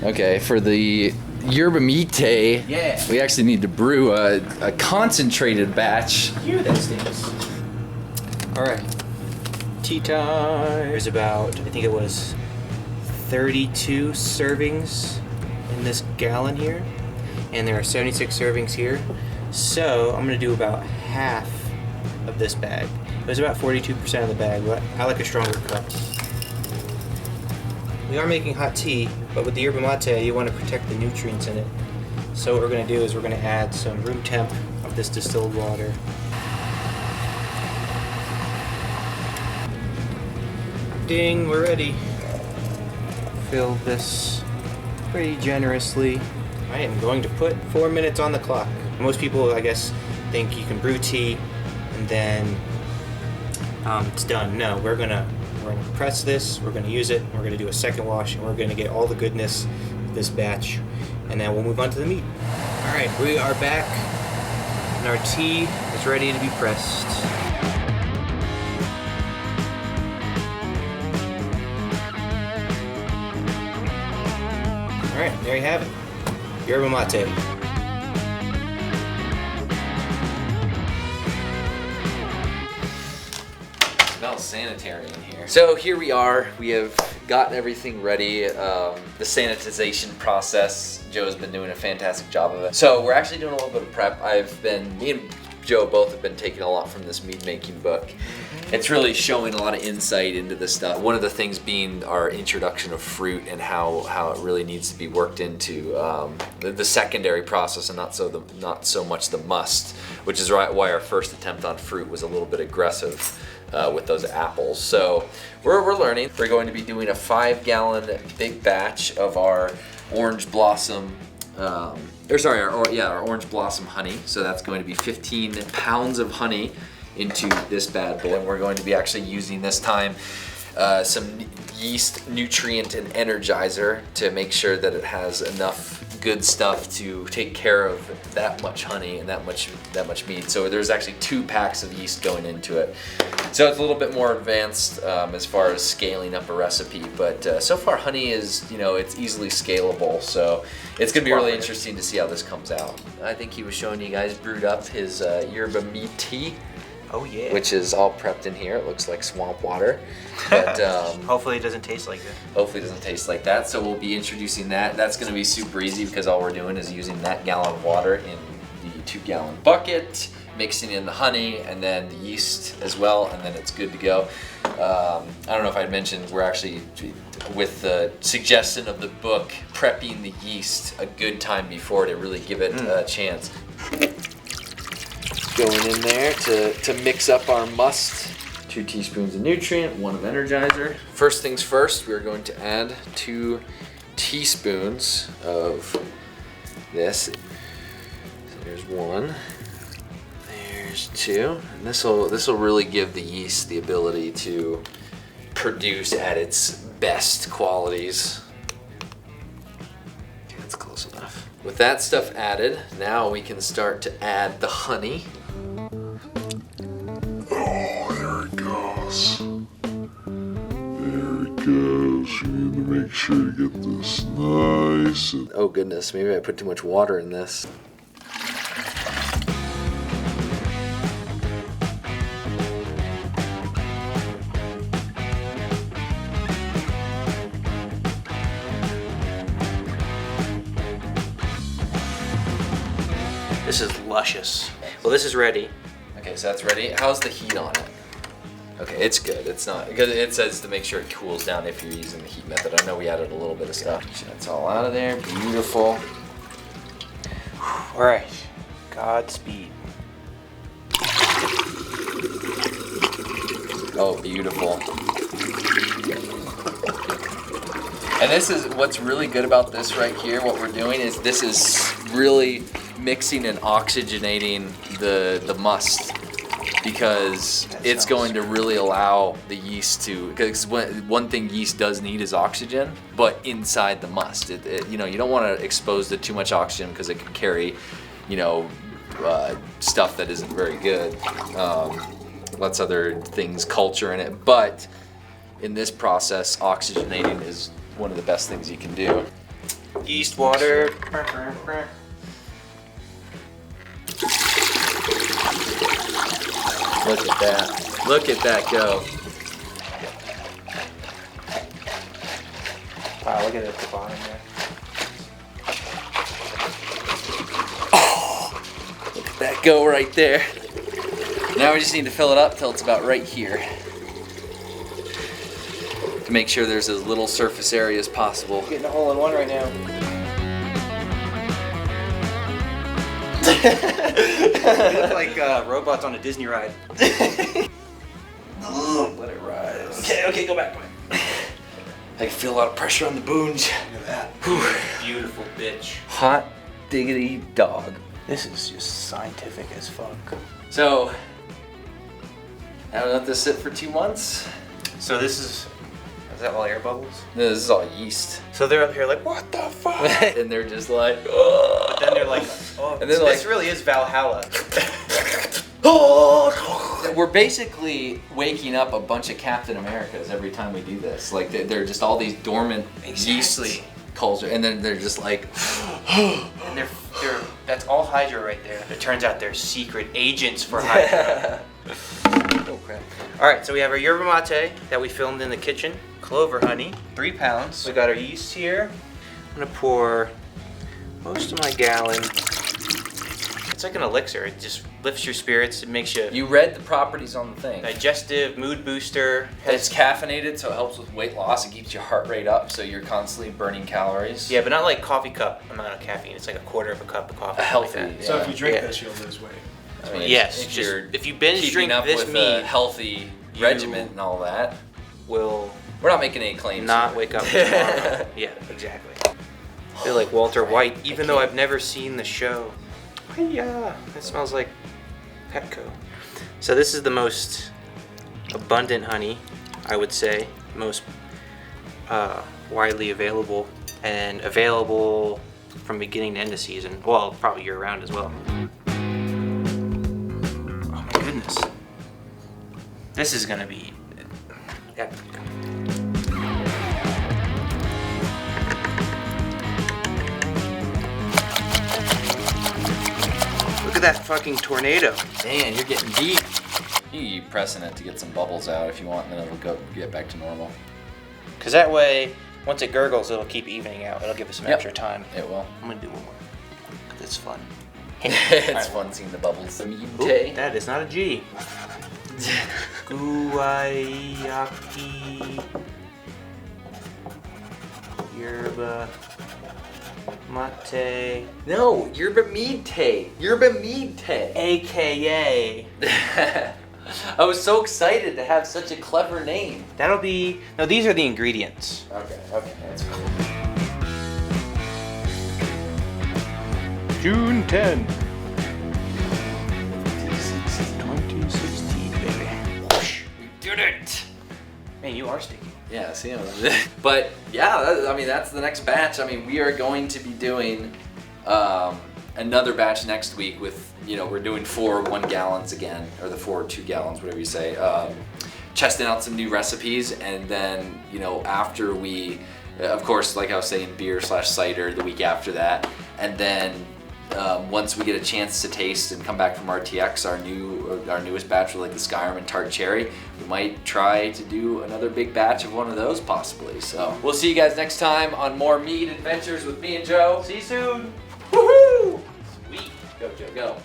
Okay, for the yerba mate, Yeah. we actually need to brew a concentrated batch. Hear that stinks. All right. Tea time. There's about, I think it was 32 servings in this gallon here, and there are 76 servings here. So I'm gonna do about half of this bag. It was about 42% of the bag, but I like a stronger cup. We are making hot tea, but with the yerba mate, you want to protect the nutrients in it. So what we're going to do is we're going to add some room temp of this distilled water. Ding, we're ready. Fill this pretty generously. I am going to put 4 minutes on the clock. Most people, I guess, think you can brew tea and then it's done. No, we're gonna press this, we're gonna use it, we're gonna do a second wash, and we're gonna get all the goodness of this batch, and then we'll move on to the meat. All right, we are back, and our tea is ready to be pressed. All right, there you have it, yerba mate. Smells sanitary in here. So here we are. We have gotten everything ready. The sanitization process, Joe's been doing a fantastic job of it. So we're actually doing a little bit of prep. Me and Joe both have been taking a lot from this mead making book. It's really showing a lot of insight into this stuff. One of the things being our introduction of fruit and how it really needs to be worked into the secondary process, and not so much the must, which is why our first attempt on fruit was a little bit aggressive with those apples. So we're learning. We're going to be doing a 5-gallon big batch of our orange blossom. Our orange blossom honey. So that's going to be 15 pounds of honey into this bad boy. And we're going to be actually using this time some yeast nutrient and energizer to make sure that it has enough good stuff to take care of that much honey and that much mead. So there's actually 2 packs of yeast going into it. So it's a little bit more advanced as far as scaling up a recipe, but so far honey is, it's easily scalable. So it's gonna be really interesting to see how this comes out. I think he was showing you guys brewed up his yerba mate tea. Oh yeah. Which is all prepped in here. It looks like swamp water. But hopefully it doesn't taste like that. Hopefully it doesn't taste like that. So we'll be introducing that. That's gonna be super easy because all we're doing is using that gallon of water in the 2-gallon bucket, mixing in the honey and then the yeast as well, and then it's good to go. I don't know if I'd mentioned, we're actually, with the suggestion of the book, prepping the yeast a good time before to really give it a chance. Going in there to mix up our must. 2 teaspoons of nutrient, 1 of energizer. First things first, we're going to add 2 teaspoons of this. So there's 1, there's 2. And this will really give the yeast the ability to produce at its best qualities. Okay, that's close enough. With that stuff added, now we can start to add the honey. There it goes. You need to make sure you get this nice. Oh goodness, maybe I put too much water in this. This is luscious. Well, this is ready. Okay, so that's ready. How's the heat on it? Okay, it's good. It's not, because it says to make sure it cools down if you're using the heat method. I know we added a little bit of stuff. That's all out of there. Beautiful. All right, Godspeed. Oh, beautiful. And this is what's really good about this right here. What we're doing is this is really mixing and oxygenating the must, because it's going to really allow the yeast to, because one thing yeast does need is oxygen, but inside the must. You don't want to expose it to too much oxygen because it can carry, stuff that isn't very good. Lots of other things culture in it, but in this process, oxygenating is one of the best things you can do. Yeast water. Look at that. Look at that go. Wow, look at it at the bottom there. Look at that go right there. Now we just need to fill it up till it's about right here. To make sure there's as little surface area as possible. Getting a hole in one right now. We look like robots on a Disney ride. Let it rise. Okay, go back. I can feel a lot of pressure on the boons. Look at that. Beautiful bitch. Hot diggity dog. This is just scientific as fuck. So, I will let this sit for 2 months. So this is that all air bubbles? No, this is all yeast. So they're up here like, what the fuck? And they're just like, oh. But then they're like, oh, and then this like, really is Valhalla. We're basically waking up a bunch of Captain Americas every time we do this. Like they're just all these dormant yeast culture, and then they're just like, and they're that's all Hydra right there. It turns out they're secret agents for Hydra. Oh crap! All right, so we have our yerba mate that we filmed in the kitchen. Clover honey, 3 pounds. We got our yeast here. I'm gonna pour most of my gallon. It's like an elixir. It just lifts your spirits. It makes you. You read the properties on the thing. Digestive, mood booster. It's caffeinated, so it helps with weight loss. It keeps your heart rate up, so you're constantly burning calories. Yeah, but not like coffee cup amount of caffeine. It's like a quarter of a cup of coffee. A healthy. Like that. So if you drink this, you'll lose weight. I mean, yes, if you binge keeping drink up this with mead, a healthy regimen and all that, will we're not making any claims. not here. wake up tomorrow. Yeah, exactly. I feel like Walter White, even though I've never seen the show. Yeah, it smells like Petco. So this is the most abundant honey, I would say, most widely available, and available from beginning to end of season. Well, probably year round as well. Oh my goodness. This is gonna be epic. Look at that fucking tornado. Man, you're getting deep. You keep pressing it to get some bubbles out if you want, and then it'll get back to normal. Cause that way, once it gurgles, it'll keep evening out. It'll give us some extra time. It will. I'm gonna do one more. That's fun. It's fun seeing the bubbles. Ooh, that is not a G. Guayaki yerba mate. No, yerba mead tea. Yerba mead tea. AKA. I was so excited to have such a clever name. That'll be. No, these are the ingredients. Okay, that's cool. June 10. 2016, baby. Whoosh, we did it. Man, you are sticky. Yeah, see, but yeah, I mean that's the next batch. I mean we are going to be doing another batch next week with, you know, we're doing 4 1 gallons again, or the 4 2 gallons, whatever you say. Testing out some new recipes, and then, you know, after we, of course, like I was saying, beer/cider the week after that, and then once we get a chance to taste and come back from RTX, our newest batch with like the Skyrim and Tart Cherry, we might try to do another big batch of one of those possibly. So we'll see you guys next time on more mead adventures with me and Joe. See you soon. Woohoo! Sweet. Go Joe, go.